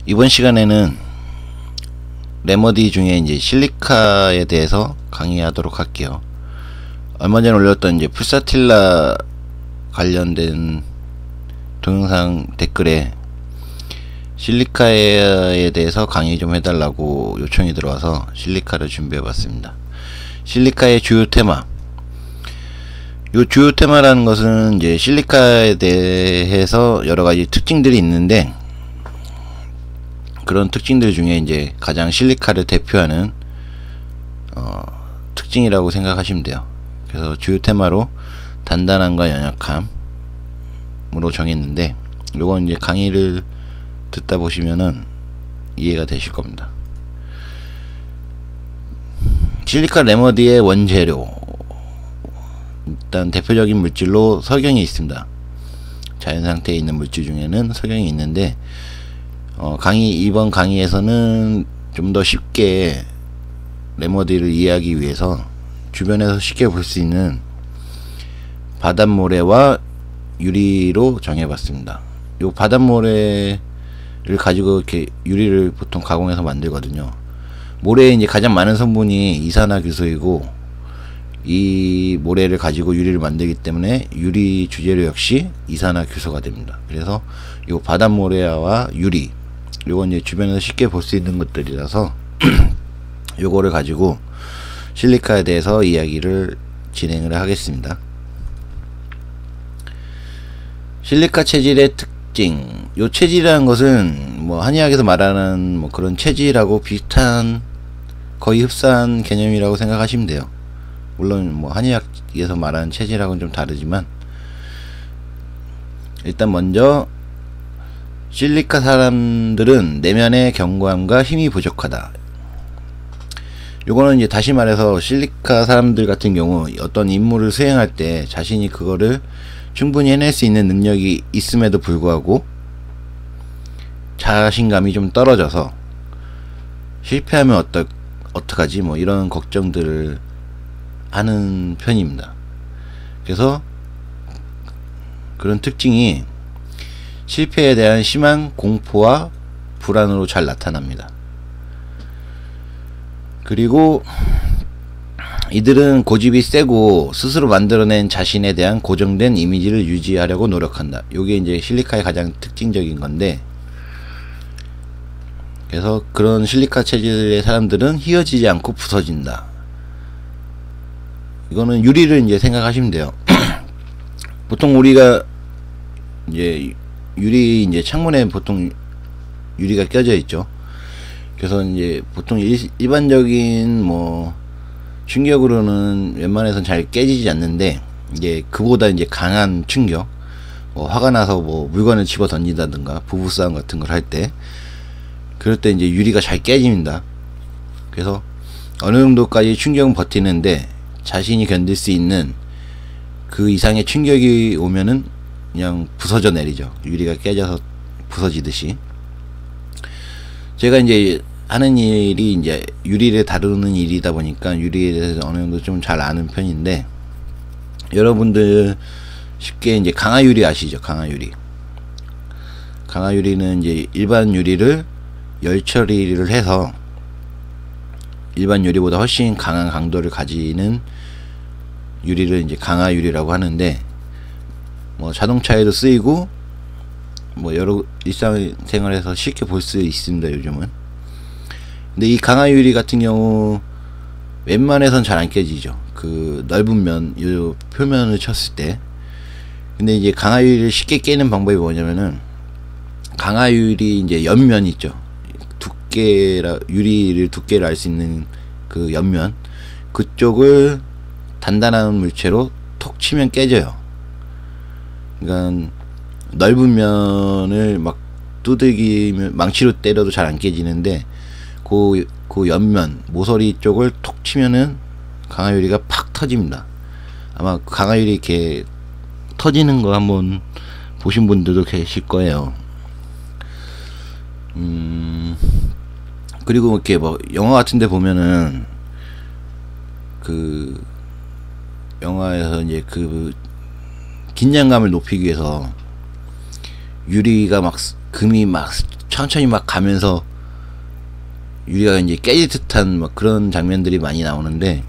이번 시간에는 레머디 중에 이제 실리카에 대해서 강의하도록 할게요. 얼마 전에 올렸던 이제 풀사틸라 관련된 동영상 댓글에 실리카에 대해서 강의 좀 해달라고 요청이 들어와서 실리카를 준비해봤습니다. 실리카의 주요 테마. 요 주요 테마라는 것은 이제 실리카에 대해서 여러가지 특징들이 있는데, 그런 특징들 중에 이제 가장 실리카를 대표하는 특징이라고 생각하시면 돼요. 그래서 주요 테마로 단단함과 연약함으로 정했는데, 요건 이제 강의를 듣다 보시면은 이해가 되실 겁니다. 실리카 레머디의 원재료, 일단 대표적인 물질로 석영이 있습니다. 자연 상태에 있는 물질 중에는 석영이 있는데, 이번 강의에서는 좀 더 쉽게 레머디를 이해하기 위해서 주변에서 쉽게 볼 수 있는 바닷모래와 유리로 정해봤습니다. 요 바닷모래를 가지고 이렇게 유리를 보통 가공해서 만들거든요. 모래에 이제 가장 많은 성분이 이산화규소이고, 이 모래를 가지고 유리를 만들기 때문에 유리 주재료 역시 이산화규소가 됩니다. 그래서 요 바닷모래와 유리, 요건 이제 주변에서 쉽게 볼 수 있는 것들이라서 요거를 가지고 실리카에 대해서 이야기를 진행을 하겠습니다. 실리카 체질의 특징. 요 체질이라는 것은 뭐 한의학에서 말하는 뭐 그런 체질하고 비슷한, 거의 흡사한 개념이라고 생각하시면 돼요. 물론 뭐 한의학에서 말하는 체질하고는 좀 다르지만, 일단 먼저 실리카 사람들은 내면의 견고함과 힘이 부족하다. 요거는 이제 다시 말해서 실리카 사람들 같은 경우 어떤 임무를 수행할 때 자신이 그거를 충분히 해낼 수 있는 능력이 있음에도 불구하고 자신감이 좀 떨어져서 실패하면 어떡하지 뭐 이런 걱정들을 하는 편입니다. 그래서 그런 특징이 실패에 대한 심한 공포와 불안으로 잘 나타납니다. 그리고 이들은 고집이 세고 스스로 만들어낸 자신에 대한 고정된 이미지를 유지하려고 노력한다. 요게 이제 실리카의 가장 특징적인 건데, 그래서 그런 실리카 체질의 사람들은 휘어지지 않고 부서진다. 이거는 유리를 이제 생각하시면 돼요. 보통 우리가 이제 유리 이제 창문에 보통 유리가 껴져 있죠. 그래서 이제 보통 일반적인 뭐 충격으로는 웬만해선 잘 깨지지 않는데, 이게 그보다 이제 강한 충격, 뭐 화가 나서 뭐 물건을 집어 던진다든가 부부싸움 같은 걸 할 때, 그럴 때 이제 유리가 잘 깨집니다. 그래서 어느 정도까지 충격은 버티는데, 자신이 견딜 수 있는 그 이상의 충격이 오면은 그냥 부서져 내리죠. 유리가 깨져서 부서지듯이. 제가 이제 하는 일이 이제 유리를 다루는 일이다 보니까 유리에 대해서 어느 정도 좀 잘 아는 편인데, 여러분들 쉽게 이제 강화유리 아시죠? 강화유리. 강화유리는 이제 일반 유리를 열 처리를 해서 일반 유리보다 훨씬 강한 강도를 가지는 유리를 이제 강화유리라고 하는데, 뭐 자동차에도 쓰이고 뭐 여러 일상생활에서 쉽게 볼 수 있습니다, 요즘은. 근데 이 강화유리 같은 경우 웬만해선 잘 안 깨지죠. 그 넓은 면, 요 표면을 쳤을 때. 근데 이제 강화유리를 쉽게 깨는 방법이 뭐냐면은, 강화유리 이제 옆면 있죠. 유리를 두께를 알 수 있는 그 옆면, 그쪽을 단단한 물체로 톡 치면 깨져요. 그러니까 넓은 면을 막 두들기면 망치로 때려도 잘 안 깨지는데, 그 옆면 모서리 쪽을 톡 치면은 강화유리가 팍 터집니다. 아마 강화유리 이렇게 터지는 거 한번 보신 분들도 계실 거예요. 그리고 이렇게 뭐 영화 같은데 보면은 그 영화에서 이제 그 긴장감을 높이기 위해서 유리가 막 금이 막 천천히 막 가면서 유리가 이제 깨질 듯한 막 그런 장면들이 많이 나오는데,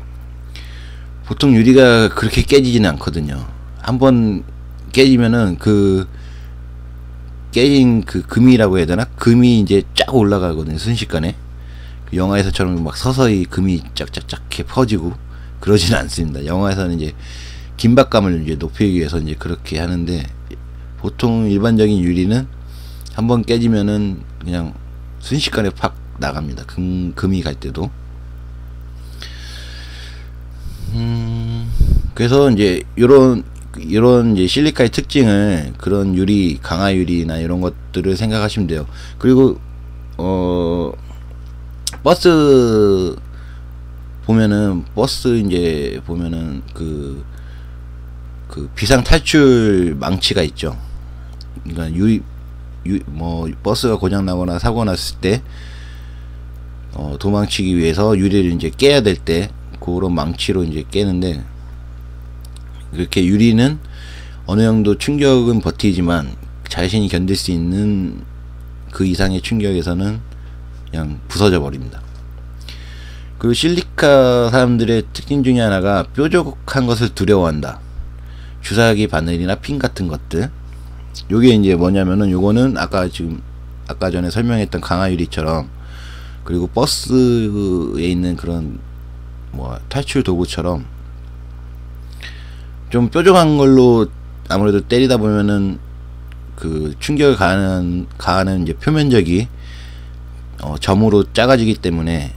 보통 유리가 그렇게 깨지지는 않거든요. 한번 깨지면은 그 깨진 그 금이라고 해야 되나? 금이 이제 쫙 올라가거든요, 순식간에. 그 영화에서처럼 막 서서히 금이 쫙쫙쫙 이렇게 퍼지고 그러지는 않습니다. 영화에서는 이제 긴박감을 이제 높이기 위해서 이제 그렇게 하는데, 보통 일반적인 유리는 한번 깨지면은 그냥 순식간에 팍 나갑니다. 금이 갈 때도. 그래서 이제 이런 이제 실리카의 특징을, 그런 유리, 강화 유리나 이런 것들을 생각하시면 돼요. 그리고 버스 이제 보면은 그 비상 탈출 망치가 있죠. 그러니까 뭐 버스가 고장 나거나 사고 났을 때 도망치기 위해서 유리를 이제 깨야 될 때 그런 망치로 이제 깨는데, 그렇게 유리는 어느 정도 충격은 버티지만 자신이 견딜 수 있는 그 이상의 충격에서는 그냥 부서져 버립니다. 그리고 실리카 사람들의 특징 중에 하나가 뾰족한 것을 두려워한다. 주사기 바늘이나 핀 같은 것들. 요게 이제 뭐냐면은, 요거는 아까 전에 설명했던 강화 유리처럼, 그리고 버스에 있는 그런 뭐 탈출 도구처럼 좀 뾰족한 걸로 아무래도 때리다 보면은 그 충격을 가하는 이제 표면적이 점으로 작아지기 때문에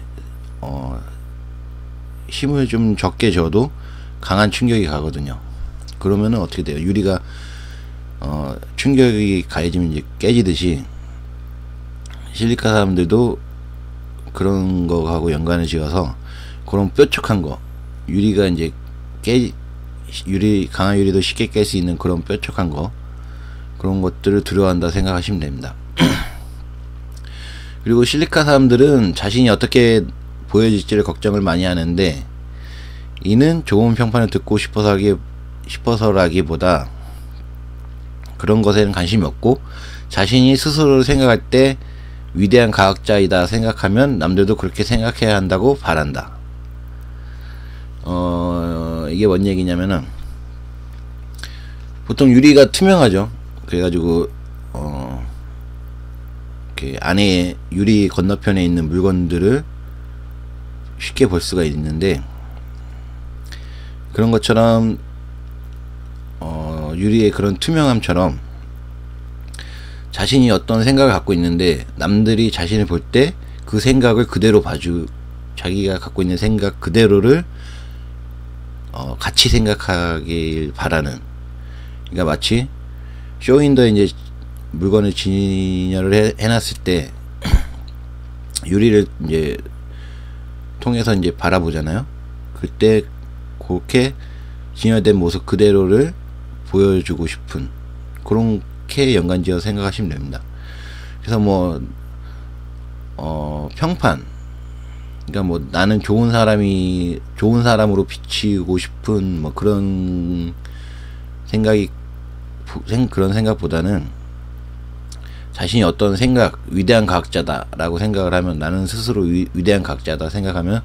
힘을 좀 적게 줘도 강한 충격이 가거든요. 그러면은 어떻게 돼요? 유리가 충격이 가해지면 이제 깨지듯이, 실리카 사람들도 그런 거하고 연관을 지어서 그런 뾰족한 거, 유리가 이제 강한 유리도 쉽게 깰 수 있는 그런 뾰족한 거, 그런 것들을 두려워한다 생각하시면 됩니다. 그리고 실리카 사람들은 자신이 어떻게 보여질지를 걱정을 많이 하는데, 이는 좋은 평판을 듣고 싶어서라기보다 그런 것에는 관심이 없고, 자신이 스스로를 생각할 때 위대한 과학자이다 생각하면 남들도 그렇게 생각해야 한다고 바란다. 이게 뭔 얘기냐면은, 보통 유리가 투명하죠. 그래가지고 이렇게 안에 유리 건너편에 있는 물건들을 쉽게 볼 수가 있는데, 그런 것처럼 유리의 그런 투명함처럼 자신이 어떤 생각을 갖고 있는데, 남들이 자신을 볼 때 그 생각을 그대로 자기가 갖고 있는 생각 그대로를 같이 생각하길 바라는. 그러니까 마치 쇼윈도에 이제 물건을 진열을 해놨을 때 유리를 이제 통해서 이제 바라보잖아요. 그때 그렇게 진열된 모습 그대로를 보여주고 싶은, 그렇게 연관지어 생각하시면 됩니다. 그래서 뭐 평판, 그러니까 뭐 나는 좋은 사람으로 비치고 싶은 뭐 그런 그런 생각보다는, 자신이 어떤 위대한 과학자다라고 생각을 하면, 나는 스스로 위대한 과학자다 생각하면,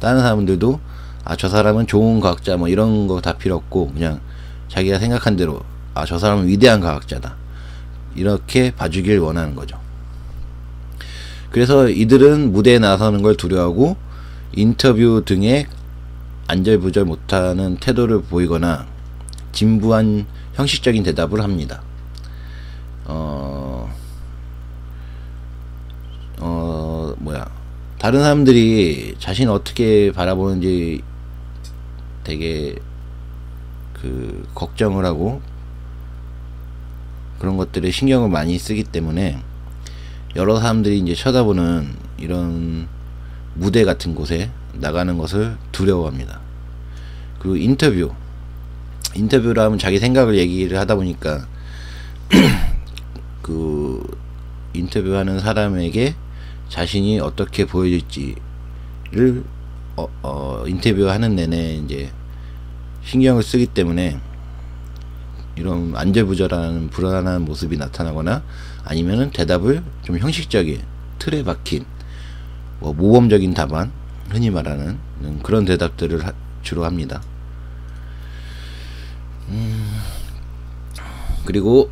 다른 사람들도 저 사람은 좋은 과학자 뭐 이런 거 다 필요 없고, 그냥 자기가 생각한 대로 저 사람은 위대한 과학자다, 이렇게 봐주길 원하는 거죠. 그래서 이들은 무대에 나서는 걸 두려워하고, 인터뷰 등에 안절부절 못하는 태도를 보이거나 진부한 형식적인 대답을 합니다. 다른 사람들이 자신을 어떻게 바라보는지 되게 걱정을 하고 그런 것들에 신경을 많이 쓰기 때문에, 여러 사람들이 이제 쳐다보는 이런 무대 같은 곳에 나가는 것을 두려워합니다. 그리고 인터뷰를 하면 자기 생각을 얘기를 하다 보니까 그 인터뷰하는 사람에게 자신이 어떻게 보여질지를 인터뷰하는 내내 이제 신경을 쓰기 때문에 이런 안절부절한 불안한 모습이 나타나거나 아니면은 대답을 좀 형식적인 틀에 박힌 뭐 모범적인 답안, 흔히 말하는 그런 대답들을 주로 합니다. 그리고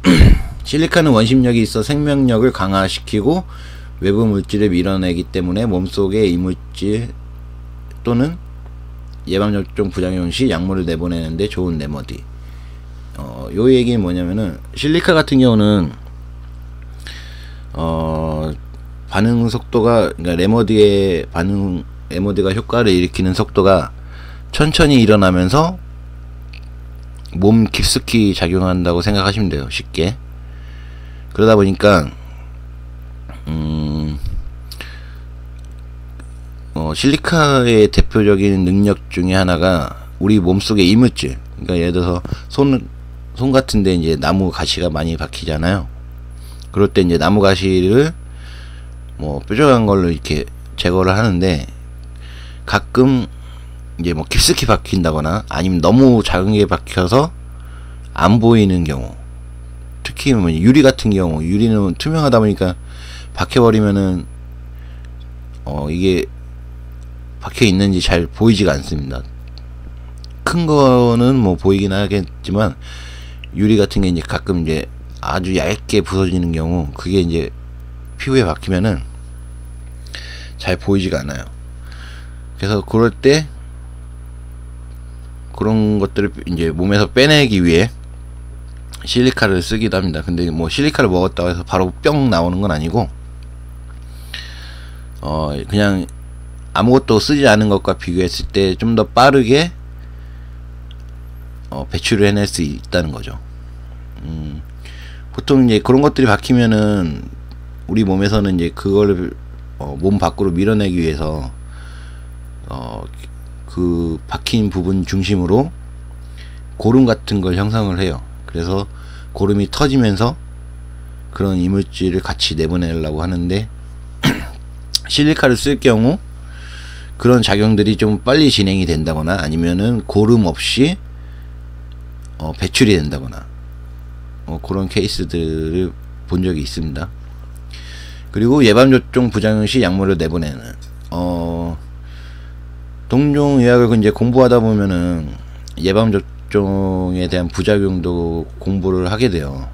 실리카는 원심력이 있어 생명력을 강화시키고 외부 물질을 밀어내기 때문에 몸속의 이물질 또는 예방접종 부작용 시 약물을 내보내는데 좋은 레머디. 요 얘기는 뭐냐면은 실리카 같은 경우는 반응 속도가, 그러니까 레머디가 효과를 일으키는 속도가 천천히 일어나면서 몸 깊숙이 작용한다고 생각하시면 돼요. 쉽게. 그러다 보니까 실리카의 대표적인 능력 중에 하나가 우리 몸속의 이물질, 그러니까 예를 들어서 손 같은데 이제 나무 가시가 많이 박히잖아요. 그럴 때 이제 나무 가시를 뭐 뾰족한 걸로 이렇게 제거를 하는데, 가끔 이제 뭐 깊숙이 박힌다거나 아니면 너무 작은 게 박혀서 안 보이는 경우, 특히 뭐 유리 같은 경우, 유리는 투명하다 보니까 박혀버리면은 이게 박혀 있는지 잘 보이지가 않습니다. 큰 거는 뭐 보이긴 하겠지만 유리 같은 게 이제 가끔 이제 아주 얇게 부서지는 경우, 그게 이제 피부에 박히면은 잘 보이지가 않아요. 그래서 그럴 때 그런 것들을 이제 몸에서 빼내기 위해 실리카를 쓰기도 합니다. 근데 뭐 실리카를 먹었다고 해서 바로 뿅 나오는 건 아니고, 그냥 아무것도 쓰지 않은 것과 비교했을 때 좀 더 빠르게 배출을 해낼 수 있다는 거죠. 보통 이제 그런 것들이 박히면은 우리 몸에서는 이제 그거를 몸 밖으로 밀어내기 위해서 그 박힌 부분 중심으로 고름 같은 걸 형성을 해요. 그래서 고름이 터지면서 그런 이물질을 같이 내보내려고 하는데 실리카를 쓸 경우 그런 작용들이 좀 빨리 진행이 된다거나 아니면은 고름 없이 배출이 된다거나 그런 케이스들을 본 적이 있습니다. 그리고 예방접종 부작용 시 약물을 내보내는, 동종의학을 이제 공부하다 보면은 예방접종에 대한 부작용도 공부를 하게 돼요.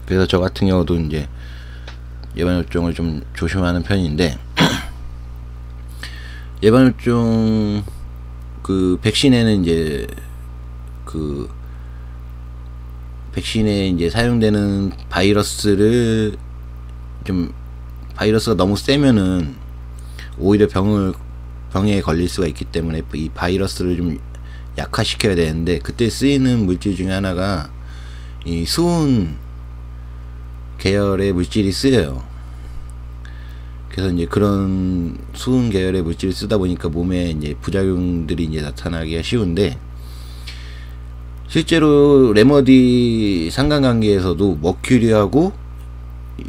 그래서 저 같은 경우도 이제 예방접종을 좀 조심하는 편인데, 예방접종 그 백신에는 이제 그 백신에 이제 사용되는 바이러스가 너무 세면은 오히려 병에 걸릴 수가 있기 때문에 이 바이러스를 좀 약화시켜야 되는데, 그때 쓰이는 물질 중에 하나가 이 수은 계열의 물질이 쓰여요. 그래서 이제 그런 수은 계열의 물질을 쓰다 보니까 몸에 이제 부작용들이 이제 나타나기가 쉬운데, 실제로 레머디 상관관계에서도 머큐리하고,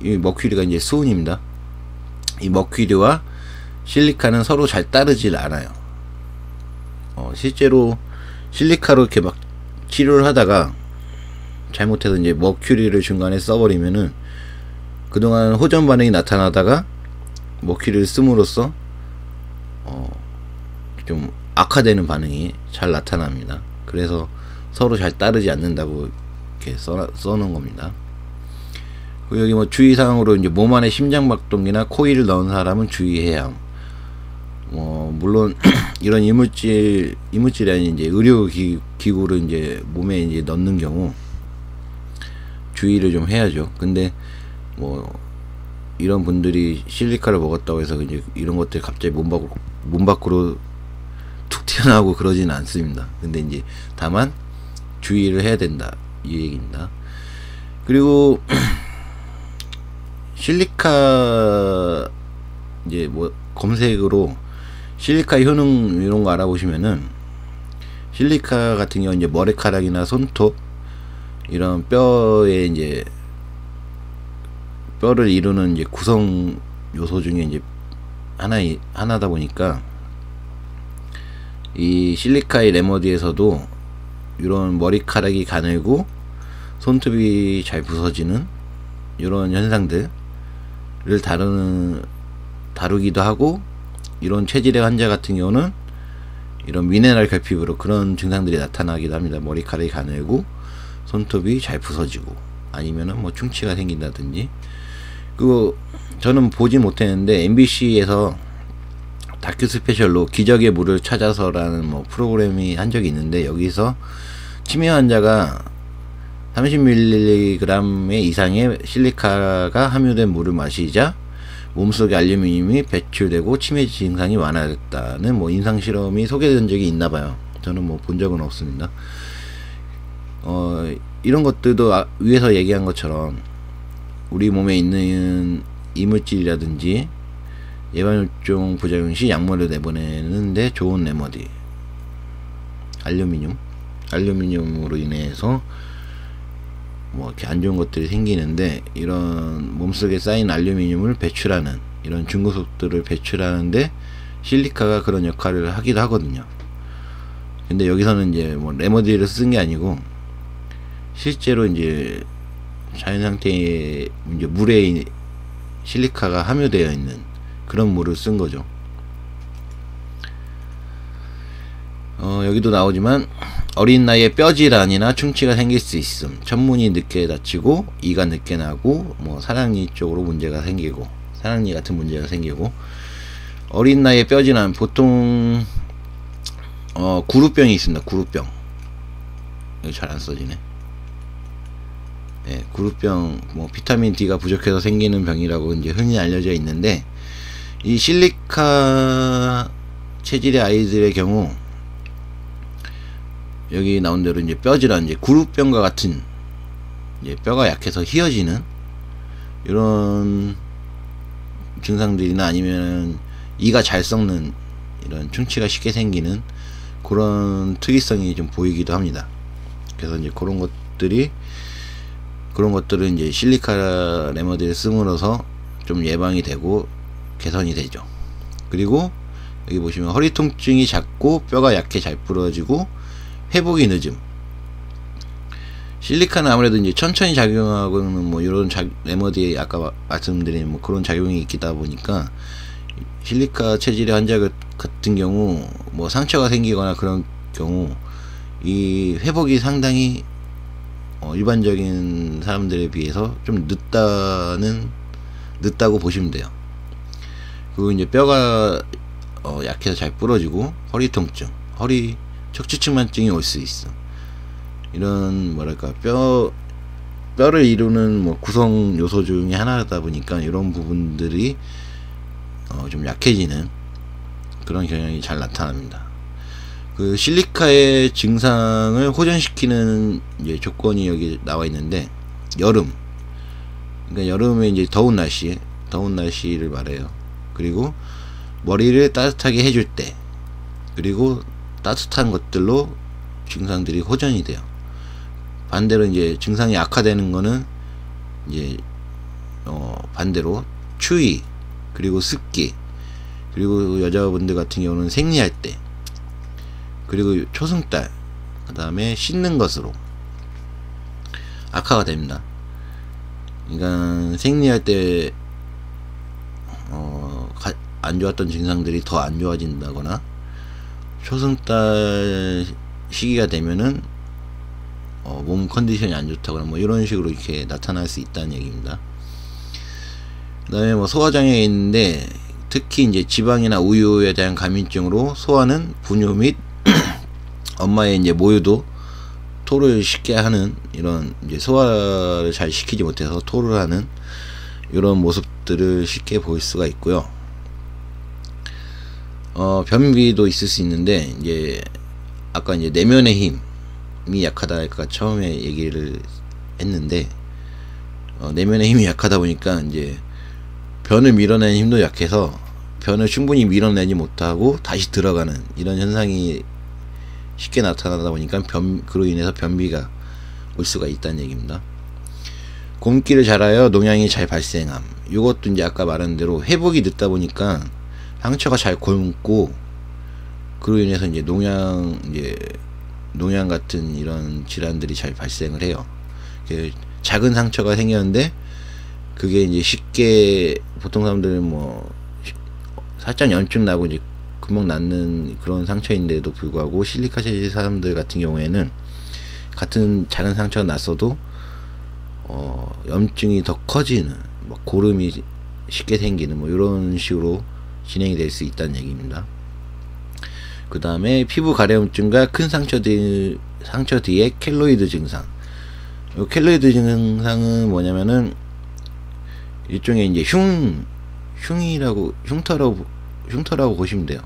이 머큐리가 이제 수은입니다. 이 머큐리와 실리카는 서로 잘 따르질 않아요. 실제로 실리카로 이렇게 막 치료를 하다가 잘못해서 이제 머큐리를 중간에 써버리면은 그동안 호전 반응이 나타나다가 머큐리를 씀으로써 좀 악화되는 반응이 잘 나타납니다. 그래서 서로 잘 따르지 않는다고 이렇게 써놓은 겁니다. 그리고 여기 뭐 주의사항으로 이제 몸 안에 심장박동기나 코일을 넣은 사람은 주의해야 함. 물론 이런 이물질이 아닌 이제 의료기구를 이제 몸에 이제 넣는 경우 주의를 좀 해야죠. 근데 뭐 이런 분들이 실리카를 먹었다고 해서 이제 이런 것들이 갑자기 몸 밖으로 툭 튀어나오고 그러지는 않습니다. 근데 이제 다만 주의를 해야 된다, 이 얘기입니다. 그리고 실리카 이제 뭐 검색으로 실리카 효능 이런 거 알아보시면은, 실리카 같은 경우 이제 머리카락이나 손톱 이런 뼈에 이제 뼈를 이루는 이제 구성 요소 중에 이제 하나다 보니까 이 실리카의 레머디에서도 이런 머리카락이 가늘고 손톱이 잘 부서지는 이런 현상들을 다루기도 하고, 이런 체질의 환자 같은 경우는 이런 미네랄 결핍으로 그런 증상들이 나타나기도 합니다. 머리카락이 가늘고 손톱이 잘 부서지고, 아니면은 뭐 충치가 생긴다든지. 그리고 저는 보진 못했는데 MBC에서 다큐 스페셜로 기적의 물을 찾아서라는 뭐 프로그램이 한 적이 있는데, 여기서 치매 환자가 30mg 이상의 실리카가 함유된 물을 마시자 몸속에 알루미늄이 배출되고 치매 증상이 완화됐다는 뭐 임상 실험이 소개된 적이 있나봐요. 저는 뭐 본 적은 없습니다. 이런 것들도 위에서 얘기한 것처럼 우리 몸에 있는 이물질이라든지 예방접종 부작용 시 약물을 내보내는데 좋은 레머디, 알루미늄으로 인해서 뭐 이렇게 안 좋은 것들이 생기는데, 이런 몸속에 쌓인 알루미늄을 배출하는 이런 중금속들을 배출하는데 실리카가 그런 역할을 하기도 하거든요. 근데 여기서는 이제 뭐 레머디를 쓴 게 아니고 실제로 이제 자연 상태의 이제 물에 실리카가 함유되어 있는 그런 물을 쓴 거죠. 여기도 나오지만 어린 나이에 뼈질환이나 충치가 생길 수 있음. 천문이 늦게 닫히고 이가 늦게 나고 뭐 사랑니 쪽으로 문제가 생기고, 사랑니 같은 문제가 생기고, 어린 나이에 뼈질환 보통 구루병이 있습니다. 구루병. 이거 잘 안 써지네. 네, 구루병, 뭐 비타민 D가 부족해서 생기는 병이라고 이제 흔히 알려져 있는데, 이 실리카 체질의 아이들의 경우 여기 나온 대로 이제 뼈질환, 이제 구루병과 같은 이제 뼈가 약해서 휘어지는 이런 증상들이나, 아니면 이가 잘 썩는 이런 충치가 쉽게 생기는 그런 특이성이 좀 보이기도 합니다. 그래서 이제 그런 것들은 이제 실리카 레머디를 씀으로써 좀 예방이 되고 개선이 되죠. 그리고 여기 보시면 허리 통증이 작고 뼈가 약해 잘 부러지고 회복이 늦음. 실리카는 아무래도 이제 천천히 작용하고는 뭐 이런 레머디에 아까 말씀드린 뭐 그런 작용이 있다 보니까, 실리카 체질의 환자 같은 경우 뭐 상처가 생기거나 그런 경우 이 회복이 상당히 일반적인 사람들에 비해서 좀 늦다고 보시면 돼요. 그리고 이제 뼈가 약해서 잘 부러지고 허리 통증, 허리 척추측만증이 올 수 있어. 이런 뭐랄까 뼈를 이루는 뭐 구성 요소 중에 하나다 보니까 이런 부분들이 좀 약해지는 그런 경향이 잘 나타납니다. 그 실리카의 증상을 호전시키는 이제 조건이 여기 나와 있는데, 여름, 그러니까 여름에 이제 더운 날씨를 말해요. 그리고 머리를 따뜻하게 해줄 때, 그리고 따뜻한 것들로 증상들이 호전이 돼요. 반대로 이제 증상이 악화되는 거는 이제 반대로 추위, 그리고 습기, 그리고 여자분들 같은 경우는 생리할 때, 그리고 초승달, 그 다음에 씻는 것으로 악화가 됩니다. 그러니까 생리할 때 안 좋았던 증상들이 더 안 좋아진다거나, 초승달 시기가 되면은 몸 컨디션이 안 좋다거나 뭐 이런 식으로 이렇게 나타날 수 있다는 얘기입니다. 그 다음에 뭐 소화장애 있는데, 특히 이제 지방이나 우유에 대한 감인증으로 소화는 분유 및 엄마의 이제 모유도 토를 쉽게 하는, 이런 이제 소화를 잘 시키지 못해서 토를 하는 이런 모습들을 쉽게 볼 수가 있고요. 변비도 있을 수 있는데, 이제 아까 이제 내면의 힘이 약하다, 아까 처음에 얘기를 했는데, 내면의 힘이 약하다 보니까 이제 변을 밀어내는 힘도 약해서 변을 충분히 밀어내지 못하고 다시 들어가는 이런 현상이 쉽게 나타나다 보니까 그로 인해서 변비가 올 수가 있다는 얘기입니다. 곰기를 잘하여 농양이 잘 발생함. 이것도 이제 아까 말한 대로 회복이 늦다 보니까 상처가 잘 곪고, 그로 인해서 이제 농양, 이제 농양 같은 이런 질환들이 잘 발생을 해요. 작은 상처가 생겼는데 그게 이제 쉽게 보통 사람들은 뭐 살짝 염증 나고 이제 금방 낫는 그런 상처인데도 불구하고 실리카 체질 사람들 같은 경우에는 같은 작은 상처가 났어도 염증이 더 커지는, 뭐 고름이 쉽게 생기는 뭐 이런 식으로 진행이 될 수 있다는 얘기입니다. 그 다음에 피부 가려움증과 큰 상처 뒤에 켈로이드 증상. 이 켈로이드 증상은 뭐냐면은 일종의 이제 흉터라고 보시면 돼요.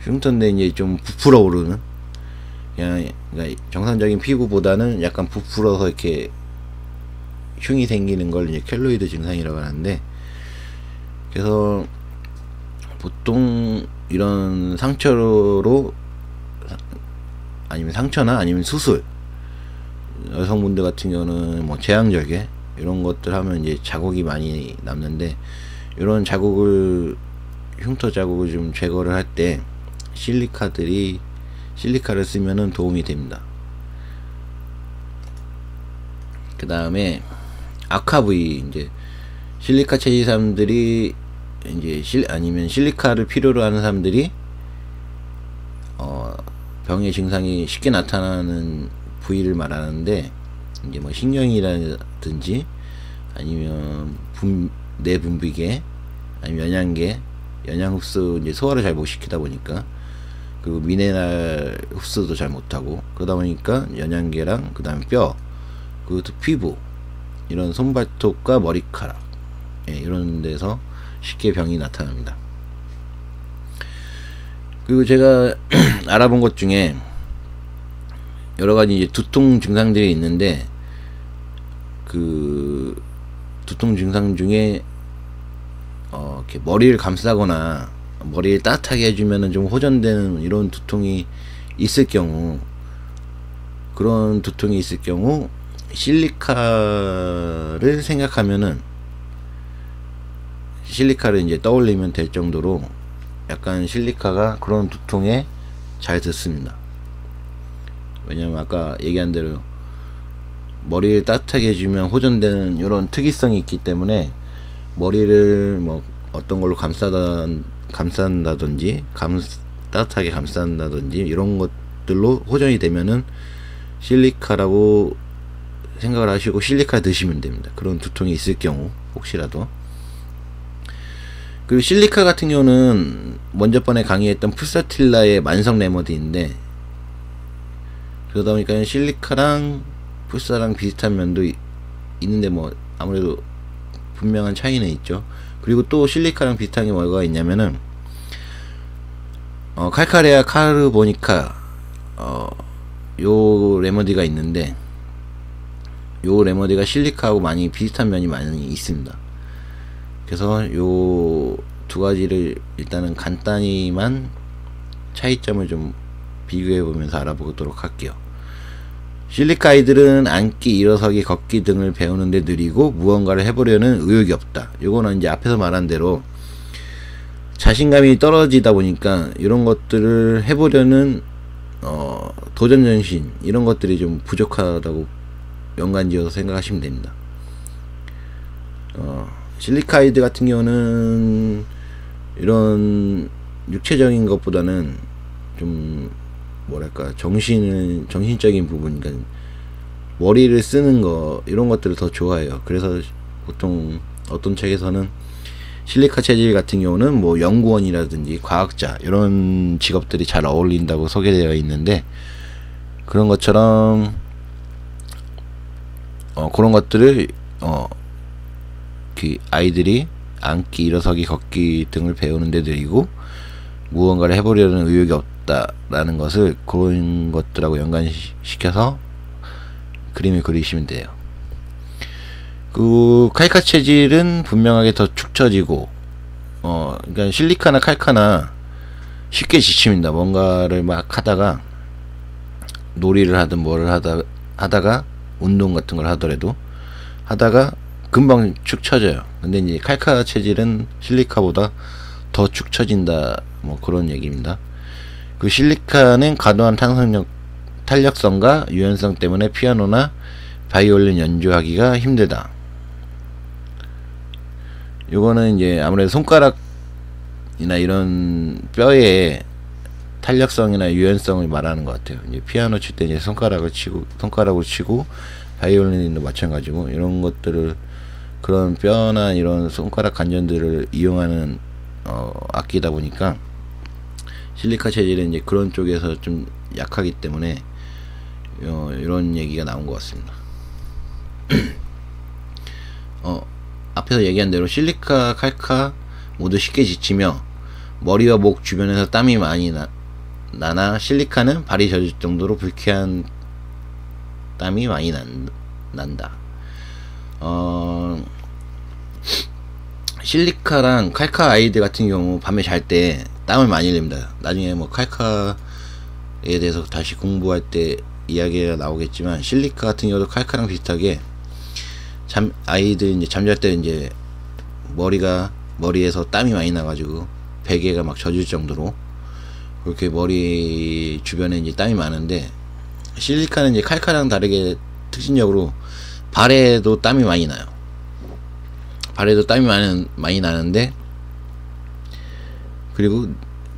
흉터인데 이제 좀 부풀어 오르는, 그러니까 정상적인 피부보다는 약간 부풀어서 이렇게 흉이 생기는 걸 이제 켈로이드 증상이라고 하는데, 그래서 보통 이런 상처로 아니면 상처나 아니면 수술, 여성분들 같은 경우는 뭐 제왕절개 이런 것들 하면 이제 자국이 많이 남는데, 이런 자국을, 흉터 자국을 좀 제거를 할 때 실리카를 쓰면은 도움이 됩니다. 그 다음에 악화 부위, 이제 실리카 체질 사람들이 이제 아니면 실리카를 필요로 하는 사람들이 병의 증상이 쉽게 나타나는 부위를 말하는데, 이제 뭐 신경이라든지 아니면 내분비계 아니면 연양계, 연양 흡수 이제 소화를 잘 못 시키다 보니까, 그리고 미네랄 흡수도 잘 못하고 그러다 보니까 연양계랑 그 다음에 뼈, 그것도 피부, 이런 손발톱과 머리카락, 이런 데서 쉽게 병이 나타납니다. 그리고 제가 알아본 것 중에 여러 가지 이제 두통 증상들이 있는데, 그 두통 증상 중에 이렇게 머리를 감싸거나 머리를 따뜻하게 해주면은 좀 호전되는 이런 두통이 있을 경우, 그런 두통이 있을 경우 실리카를 생각하면은, 실리카를 이제 떠올리면 될 정도로 약간 실리카가 그런 두통에 잘 듣습니다. 왜냐면 아까 얘기한 대로 머리를 따뜻하게 해주면 호전되는 이런 특이성이 있기 때문에, 머리를 뭐 어떤 걸로 감싼다든지 따뜻하게 감싼다든지 이런 것들로 호전이 되면은 실리카라고 생각을 하시고 실리카 드시면 됩니다. 그런 두통이 있을 경우 혹시라도. 그리고 실리카 같은 경우는 먼저 번에 강의했던 풀사틸라의 만성 레머디인데, 그러다 보니까 실리카랑 풀사랑 비슷한 면도 있는데 뭐 아무래도 분명한 차이는 있죠. 그리고 또 실리카랑 비슷한 게 뭐가 있냐면은 칼카레아 카르보니카 요 레머디가 있는데, 요 레머디가 실리카하고 많이 비슷한 면이 많이 있습니다. 그래서 요 두 가지를 일단은 간단히만 차이점을 좀 비교해 보면서 알아보도록 할게요. 실리카 아이들은 앉기, 일어서기, 걷기 등을 배우는데 느리고 무언가를 해보려는 의욕이 없다. 요거는 이제 앞에서 말한 대로 자신감이 떨어지다 보니까 이런 것들을 해보려는 도전정신, 이런 것들이 좀 부족하다고 연관지어서 생각하시면 됩니다. 실리카 아이들 같은 경우는 이런 육체적인 것보다는 좀 뭐랄까 정신적인 부분, 그러니까 머리를 쓰는 거, 이런 것들을 더 좋아해요. 그래서 보통 어떤 책에서는 실리카 체질 같은 경우는 뭐 연구원이라든지 과학자, 이런 직업들이 잘 어울린다고 소개되어 있는데, 그런 것처럼 그런 것들을 그 아이들이 앉기, 일어서기, 걷기 등을 배우는데 느리고 무언가를 해보려는 의욕이 없다라는 것을 그런 것들하고 연관시켜서 그림을 그리시면 돼요. 그 칼카 체질은 분명하게 더 축 처지고, 그러니까 실리카나 칼카나 쉽게 지칩니다. 뭔가를 막 하다가, 놀이를 하든 뭐를 하다가 운동 같은 걸 하더라도 하다가 금방 축 처져요. 근데 이제 칼카 체질은 실리카보다 더 축 처진다, 뭐 그런 얘기입니다. 그 실리카는 과도한 탄력성과 유연성 때문에 피아노나 바이올린 연주하기가 힘들다. 요거는 이제 아무래도 손가락이나 이런 뼈의 탄력성이나 유연성을 말하는 것 같아요. 이제 피아노 칠 때 이제 손가락으로 치고 바이올린도 마찬가지고 이런 것들을 그런 뼈나 이런 손가락 관절들을 이용하는 악기다 보니까 실리카 체질은 이제 그런 쪽에서 좀 약하기 때문에 이런 얘기가 나온 것 같습니다. 앞에서 얘기한 대로 실리카, 칼카 모두 쉽게 지치며 머리와 목 주변에서 땀이 많이 나나 실리카는 발이 젖을 정도로 불쾌한 땀이 많이 난다. 실리카랑 칼카 아이들 같은 경우 밤에 잘 때 땀을 많이 흘립니다. 나중에 뭐 칼카에 대해서 다시 공부할 때 이야기가 나오겠지만 실리카 같은 경우도 칼카랑 비슷하게 아이들 이제 잠잘 때 이제 머리에서 땀이 많이 나가지고 베개가 막 젖을 정도로 그렇게 머리 주변에 이제 땀이 많은데 실리카는 이제 칼카랑 다르게 특징적으로 발에도 땀이 많이 나요. 발에도 땀이 많이 나는데 그리고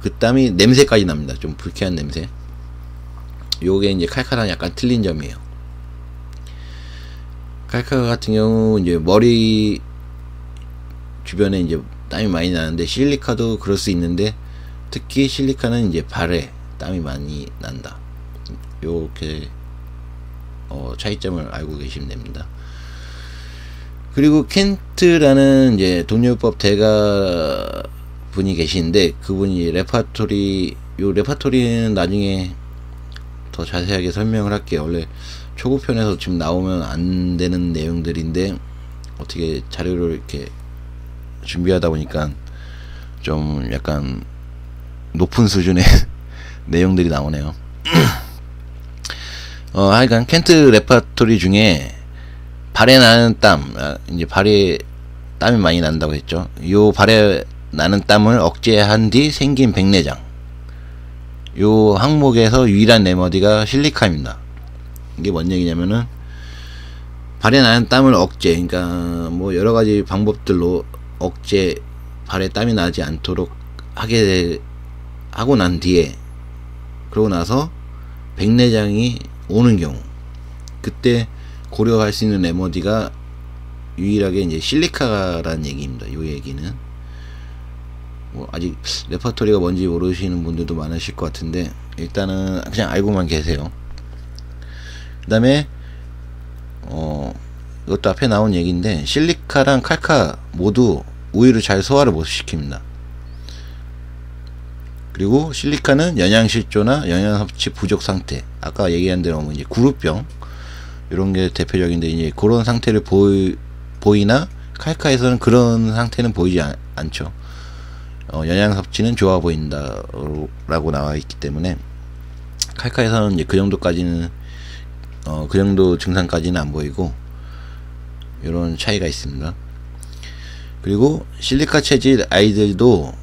그 땀이 냄새까지 납니다. 좀 불쾌한 냄새. 요게 이제 칼카랑 약간 틀린 점이에요. 칼카 같은 경우 이제 머리 주변에 이제 땀이 많이 나는데 실리카도 그럴 수 있는데 특히 실리카는 이제 발에 땀이 많이 난다. 요렇게 차이점을 알고 계시면 됩니다. 그리고 켄트라는 이제 동료법 대가 분이 계시는데 그분이 레파토리는 나중에 더 자세하게 설명을 할게요. 원래 초급편에서 지금 나오면 안 되는 내용들인데 어떻게 자료를 이렇게 준비하다 보니까 좀 약간 높은 수준의 내용들이 나오네요. 하여간 켄트 레파토리 중에 발에 나는 땀, 이제 발에 땀이 많이 난다고 했죠. 요 발에 나는 땀을 억제한 뒤 생긴 백내장, 요 항목에서 유일한 레머디가 실리카입니다. 이게 뭔 얘기냐면은 발에 나는 땀을 억제, 그러니까 뭐 여러 가지 방법들로 발에 땀이 나지 않도록 하고 난 뒤에, 그러고 나서 백내장이 오는 경우, 그때 고려할 수 있는 레머디가 유일하게 이제 실리카라는 얘기입니다. 요 얘기는 뭐 아직 레퍼토리가 뭔지 모르시는 분들도 많으실 것 같은데 일단은 그냥 알고만 계세요. 그 다음에 이것도 앞에 나온 얘기인데 실리카랑 칼카 모두 우유를 잘 소화를 못 시킵니다. 그리고 실리카는 영양실조나 영양섭취 부족 상태, 아까 얘기한 대로 뭐 이제 구루병 이런 게 대표적인데 이제 그런 상태를 보이나 칼카에서는 그런 상태는 보이지 않죠. 영양섭취는 좋아 보인다 라고 나와 있기 때문에 칼카에서는 이제 그 정도까지는 그 정도 증상까지는 안 보이고 이런 차이가 있습니다. 그리고 실리카 체질 아이들도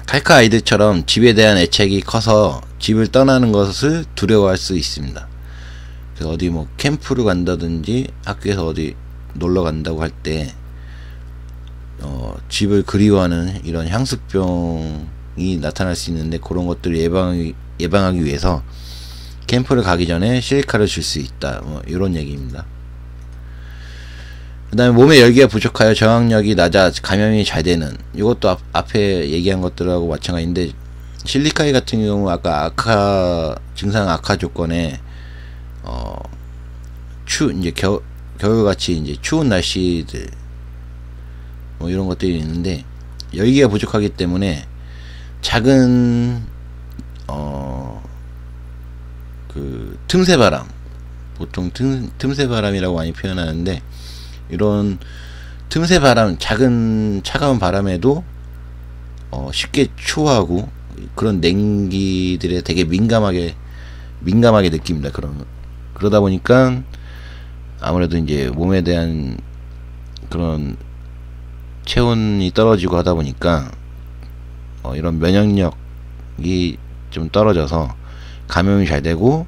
칼카 아이들처럼 집에 대한 애착이 커서 집을 떠나는 것을 두려워할 수 있습니다. 그래서 어디 뭐 캠프를 간다든지 학교에서 어디 놀러 간다고 할 때 집을 그리워하는 이런 향수병이 나타날 수 있는데 그런 것들을 예방하기 위해서 캠프를 가기 전에 실리카를 줄 수 있다, 뭐 이런 얘기입니다. 그 다음에 몸의 열기가 부족하여 저항력이 낮아 감염이 잘 되는, 이것도 앞에 얘기한 것들하고 마찬가지인데 실리카이 같은 경우 아까 증상 악화 조건에 이제 겨울같이 이제 추운 날씨들 뭐 이런 것들이 있는데 열기가 부족하기 때문에 작은 그 틈새 바람, 보통 틈새 바람이라고 많이 표현하는데 이런 틈새 바람, 작은 차가운 바람에도 쉽게 추워하고 그런 냉기들에 되게 민감하게 느낍니다. 그러다 보니까 아무래도 이제 몸에 대한 그런 체온이 떨어지고 하다 보니까 이런 면역력이 좀 떨어져서 감염이 잘 되고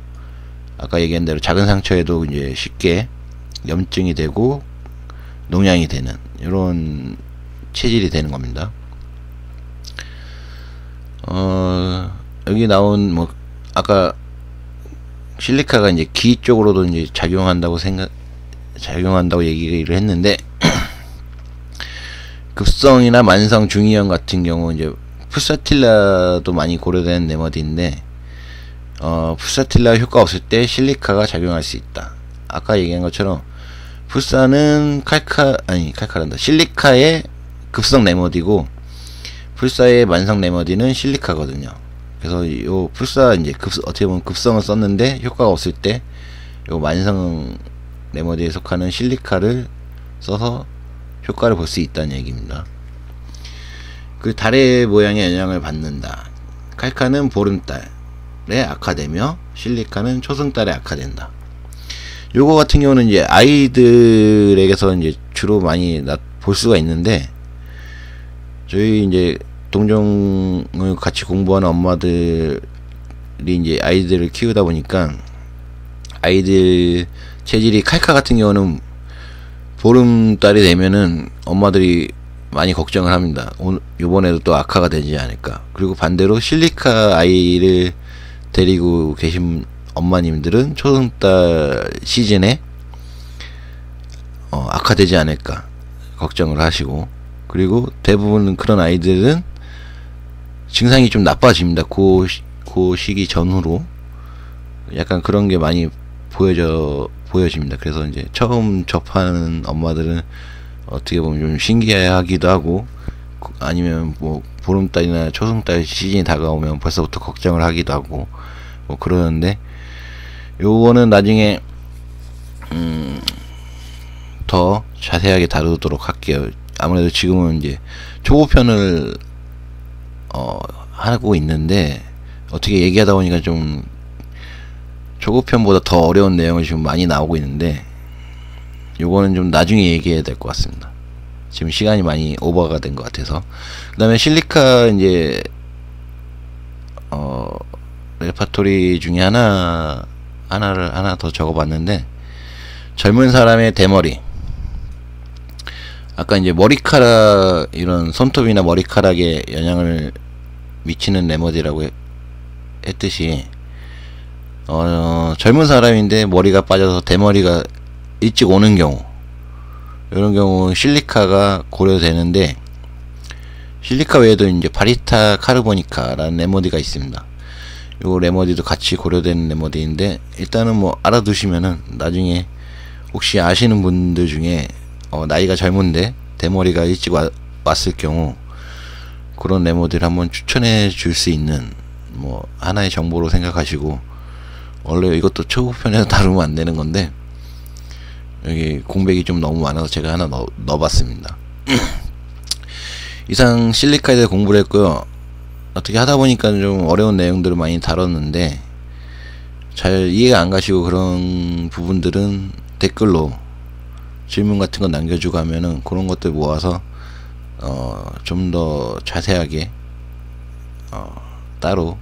아까 얘기한 대로 작은 상처에도 이제 쉽게 염증이 되고 농양이 되는 이런 체질이 되는 겁니다. 여기 나온 뭐 아까 실리카가 이제 기 쪽으로도 이제 작용한다고 얘기를 했는데 급성이나 만성 중이염 같은 경우 이제 푸사틸라도 많이 고려되는 레머디인데 푸사틸라 효과 없을 때 실리카가 작용할 수 있다. 아까 얘기한 것처럼 푸사는 실리카의 급성 레머디고 푸사의 만성 레머디는 실리카거든요. 그래서 요 푸사 이제 어떻게 보면 급성을 썼는데 효과가 없을 때 요 만성 레머디에 속하는 실리카를 써서 효과를 볼 수 있다는 얘기입니다. 그 달의 모양의 영향을 받는다. 칼카는 보름달에 악화되며 실리카는 초승달에 악화된다. 요거 같은 경우는 이제 아이들에게서 이제 주로 많이 볼 수가 있는데, 저희 이제 동종을 같이 공부하는 엄마들이 이제 아이들을 키우다 보니까 아이들 체질이 칼카 같은 경우는 보름달이 되면은 엄마들이 많이 걱정을 합니다. 요번에도 또 악화가 되지 않을까. 그리고 반대로 실리카 아이를 데리고 계신 엄마님들은 초승달 시즌에 악화되지 않을까 걱정을 하시고, 그리고 대부분 그런 아이들은 증상이 좀 나빠집니다. 그 시기 전후로 약간 그런 게 많이 보여집니다. 그래서 이제 처음 접하는 엄마들은 어떻게 보면 좀 신기해하기도 하고, 아니면 뭐 보름달이나 초승달 시즌이 다가오면 벌써부터 걱정을 하기도 하고 뭐 그러는데, 요거는 나중에 더 자세하게 다루도록 할게요. 아무래도 지금은 이제 초보편을 하고 있는데, 어떻게 얘기하다 보니까 좀 초보편보다 더 어려운 내용을 지금 많이 나오고 있는데, 요거는 좀 나중에 얘기해야 될 것 같습니다. 지금 시간이 많이 오버가 된 것 같아서. 그 다음에 실리카 이제 레파토리 중에 하나 더 적어봤는데, 젊은 사람의 대머리. 아까 이제 머리카락, 이런 손톱이나 머리카락에 영향을 미치는 레머디라고 했듯이, 젊은 사람인데 머리가 빠져서 대머리가 일찍 오는 경우, 이런 경우 실리카가 고려되는데, 실리카 외에도 이제 바리타 카르보니카라는 레머디가 있습니다. 요 레머디도 같이 고려되는 레머디인데, 일단은 뭐 알아두시면은 나중에 혹시 아시는 분들 중에 나이가 젊은데 대머리가 일찍 왔을 경우 그런 레머디를 한번 추천해 줄 수 있는 뭐 하나의 정보로 생각하시고, 원래 이것도 초보편에서 다루면 안 되는 건데 여기 공백이 좀 너무 많아서 제가 하나 넣어봤습니다. 이상 실리카에 대해 공부를 했고요. 어떻게 하다 보니까 좀 어려운 내용들을 많이 다뤘는데, 잘 이해가 안 가시고 그런 부분들은 댓글로 질문 같은 거 남겨주고 하면은 그런 것들 모아서 좀 더 자세하게 따로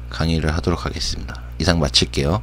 강의를 하도록 하겠습니다. 이상 마칠게요.